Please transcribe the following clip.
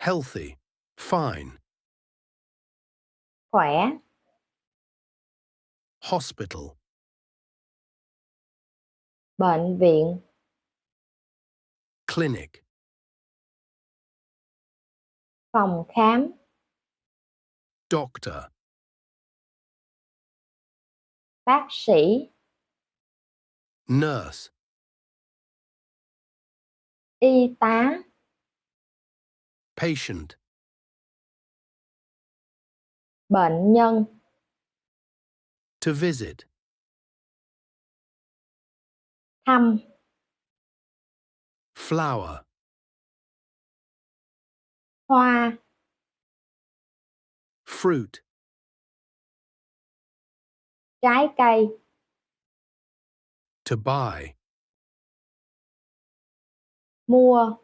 healthy, fine, khỏe, hospital, bệnh viện, clinic, phòng khám, doctor, bác sĩ, nurse, y tá, patient, bệnh nhân, to visit, thăm, flower, hoa, fruit, trái cây, to buy, mua,